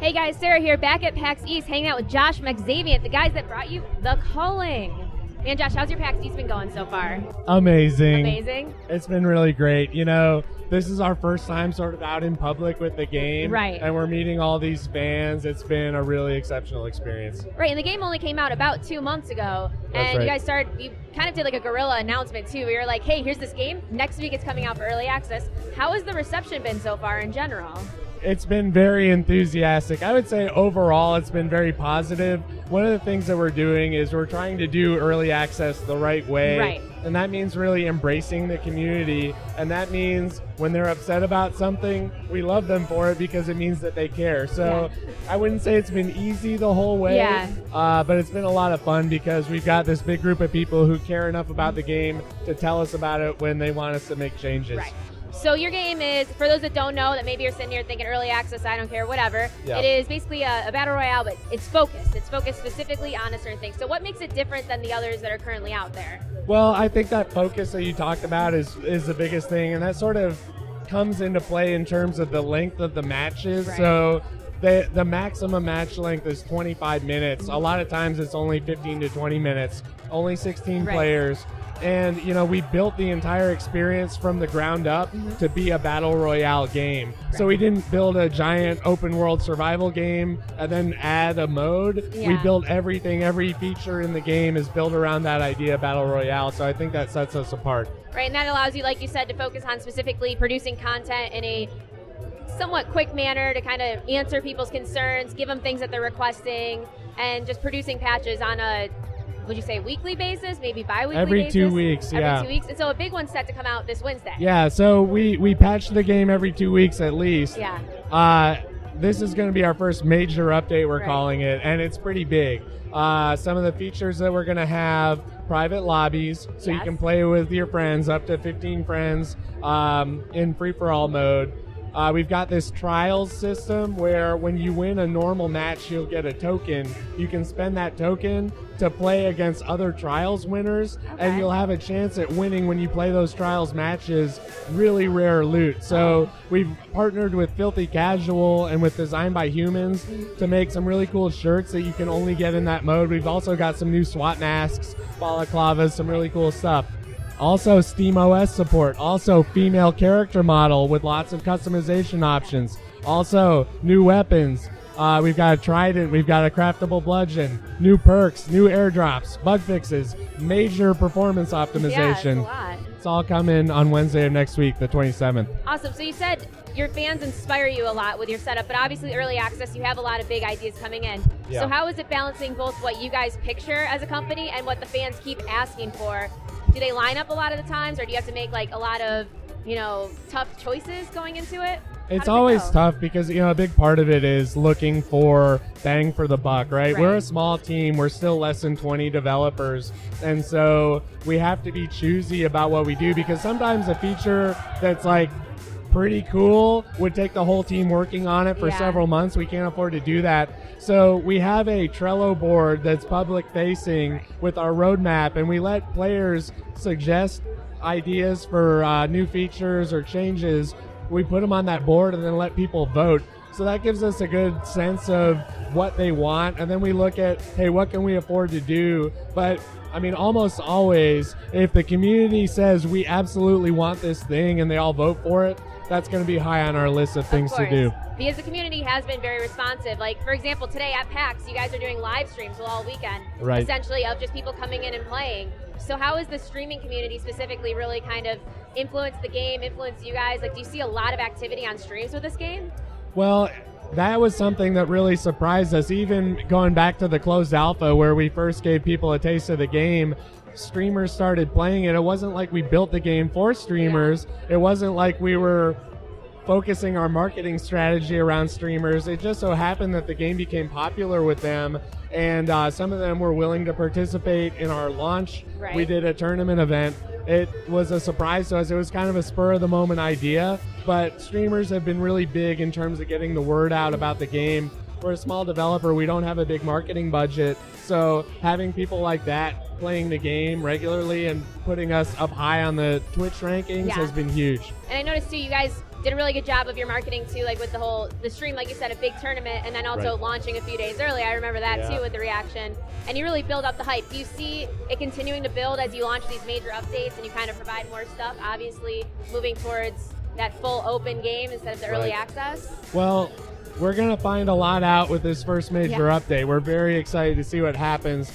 Hey guys, Sarah here, back at PAX East, hanging out with Josh McXavier, the guys that brought you the Culling. Man, Josh, how's your PAX East been going so far? Amazing. Amazing? It's been really great. You know, this is our first time sort of out in public with the game. Right. And we're meeting all these fans. It's been a really exceptional experience. Right, and the game only came out about 2 months ago. That's and right. you kind of did like a guerrilla announcement too. We were like, hey, here's this game. Next week it's coming out for early access. How has the reception been so far in general? It's been very enthusiastic. I would say overall it's been very positive. One of the things that we're doing is we're trying to do early access the right way. Right. And that means really embracing the community. And that means when they're upset about something, we love them for it because it means that they care. So I wouldn't say it's been easy the whole way, but it's been a lot of fun because we've got this big group of people who care enough about the game to tell us about it when they want us to make changes. Right. So your game is, for those that don't know, that maybe you're sitting here thinking early access, I don't care, whatever. Yeah. It is basically a battle royale, but it's focused. It's focused specifically on a certain thing. So what makes it different than the others that are currently out there? Well, I think that focus that you talked about is the biggest thing, and that sort of comes into play in terms of the length of the matches. Right. So the maximum match length is 25 minutes. A lot of times it's only 15 to 20 minutes, only 16 players. And, you know, we built the entire experience from the ground up to be a battle royale game. Right. So we didn't build a giant open world survival game and then add a mode. Yeah. We built everything, every feature in the game is built around that idea of battle royale. So I think that sets us apart. Right, and that allows you, like you said, to focus on specifically producing content in a somewhat quick manner to kind of answer people's concerns, give them things that they're requesting, and just producing patches on a, would you say, weekly basis, maybe bi-weekly Every basis? 2 weeks, yeah. Every 2 weeks. And so a big one's set to come out this Wednesday. Yeah, so we patch the game every 2 weeks at least. Yeah. This is going to be our first major update, we're calling it, and it's pretty big. Some of the features that we're going to have, private lobbies, so you can play with your friends, up to 15 friends in free-for-all mode. We've got this trials system where when you win a normal match, you'll get a token. You can spend that token to play against other trials winners, and you'll have a chance at winning when you play those trials matches really rare loot. So we've partnered with Filthy Casual and with Design by Humans to make some really cool shirts that you can only get in that mode. We've also got some new SWAT masks, balaclavas, some really cool stuff. Also SteamOS support, also female character model with lots of customization options. Also new weapons. We've got a trident, we've got a craftable bludgeon, new perks, new airdrops, bug fixes, major performance optimization. Yeah, it's a lot. It's all coming on Wednesday of next week, the 27th. Awesome. So you said your fans inspire you a lot with your setup, but obviously early access, you have a lot of big ideas coming in. Yeah. So how is it balancing both what you guys picture as a company and what the fans keep asking for? Do they line up a lot of the times, or do you have to make like a lot of, you know, tough choices going into it? It's always tough because, you know, a big part of it is looking for bang for the buck, right? We're a small team. We're still less than 20 developers. And so we have to be choosy about what we do because sometimes a feature that's like pretty cool would take the whole team working on it for several months. We can't afford to do that. So we have a Trello board that's public facing with our roadmap, and we let players suggest ideas for new features or changes. We put them on that board and then let people vote. So that gives us a good sense of what they want. And then we look at, hey, what can we afford to do? But I mean, almost always, if the community says we absolutely want this thing and they all vote for it, that's going to be high on our list of things to do. Because the community has been very responsive. Like, for example, today at PAX, you guys are doing live streams all weekend, essentially, of just people coming in and playing. So how has the streaming community specifically really kind of influenced the game, influenced you guys? Like, do you see a lot of activity on streams with this game? Well, that was something that really surprised us. Even going back to the closed alpha where we first gave people a taste of the game, streamers started playing it. It wasn't like we built the game for streamers. It wasn't like we were focusing our marketing strategy around streamers. It just so happened that the game became popular with them, and some of them were willing to participate in our launch. We did a tournament event. It was a surprise to us. It was kind of a spur-of-the-moment idea, but streamers have been really big in terms of getting the word out about the game. we're a small developer. We don't have a big marketing budget. So having people like that playing the game regularly and putting us up high on the Twitch rankings has been huge. And I noticed too, you guys did a really good job of your marketing too, like with the stream, like you said, a big tournament, and then also launching a few days early. I remember that too with the reaction. And you really build up the hype. Do you see it continuing to build as you launch these major updates and you kind of provide more stuff, obviously moving towards that full open game instead of the early access? Well, we're going to find a lot out with this first major update. We're very excited to see what happens.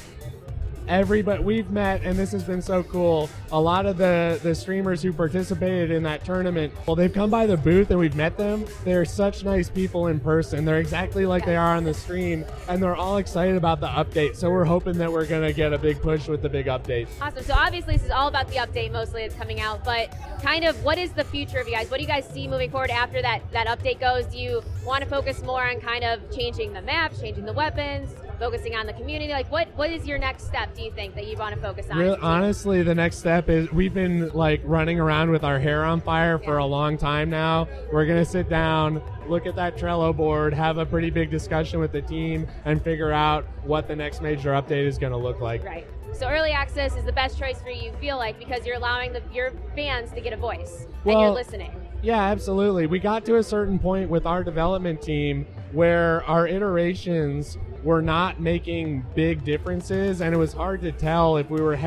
Everybody we've met, and this has been so cool, a lot of the streamers who participated in that tournament, well, they've come by the booth and we've met them. They're such nice people in person. They're exactly like they are on the stream, and they're all excited about the update. So we're hoping that we're going to get a big push with the big update. Awesome. So obviously this is all about the update mostly that's coming out, but kind of what is the future of you guys? What do you guys see moving forward after that update goes? Do you want to focus more on kind of changing the maps, changing the weapons, focusing on the community? Like what is your next step, do you think, that you want to focus on? Honestly, the next step is we've been like running around with our hair on fire for a long time now. We're going to sit down, look at that Trello board, have a pretty big discussion with the team, and figure out what the next major update is going to look like. Right. So early access is the best choice for you, feel like, because you're allowing your fans to get a voice and you're listening. Yeah, absolutely. We got to a certain point with our development team where our iterations were not making big differences, and it was hard to tell if we were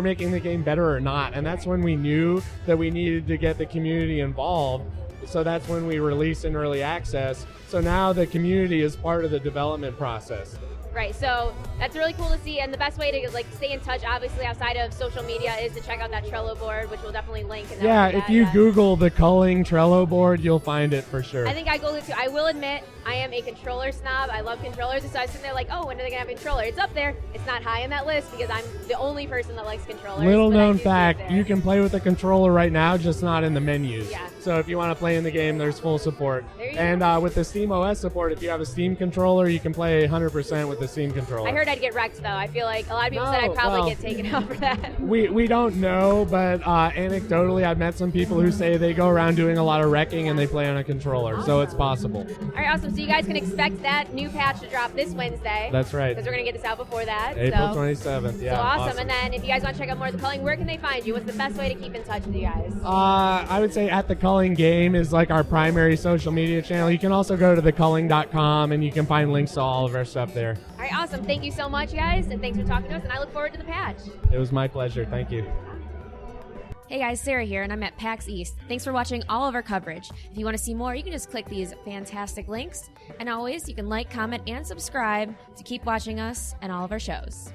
making the game better or not. And that's when we knew that we needed to get the community involved. So that's when we released in early access. So now the community is part of the development process. Right, so that's really cool to see, and the best way to like stay in touch, obviously outside of social media, is to check out that Trello board, which we'll definitely link. If you Google the Culling Trello board, you'll find it for sure. I think I Googled it too. I will admit, I am a controller snob. I love controllers, and so I was sitting there like, oh, when are they gonna have a controller? It's up there. It's not high on that list because I'm the only person that likes controllers. Little known fact, you can play with a controller right now, just not in the menus. Yeah. So if you want to play in the game, there's full support. And with the Steam OS support, if you have a Steam controller, you can play 100% with the Steam controller. I heard I'd get wrecked though. I feel like a lot of people said I'd probably get taken out for that. We don't know, but anecdotally, I've met some people who say they go around doing a lot of wrecking and they play on a controller, so it's possible. All right, awesome. So you guys can expect that new patch to drop this Wednesday. That's right. Because we're going to get this out before that. April 27th, yeah. So awesome. And then if you guys want to check out more of the Culling, where can they find you? What's the best way to keep in touch with you guys? I would say at the Culling Game is like our primary social media channel. You can also go to theculling.com and you can find links to all of our stuff there. All right, awesome. Thank you so much, guys, and thanks for talking to us, and I look forward to the patch. It was my pleasure. Thank you. Hey guys, Sarah here, and I'm at PAX East. Thanks for watching all of our coverage. If you want to see more, you can just click these fantastic links. And always, you can like, comment, and subscribe to keep watching us and all of our shows.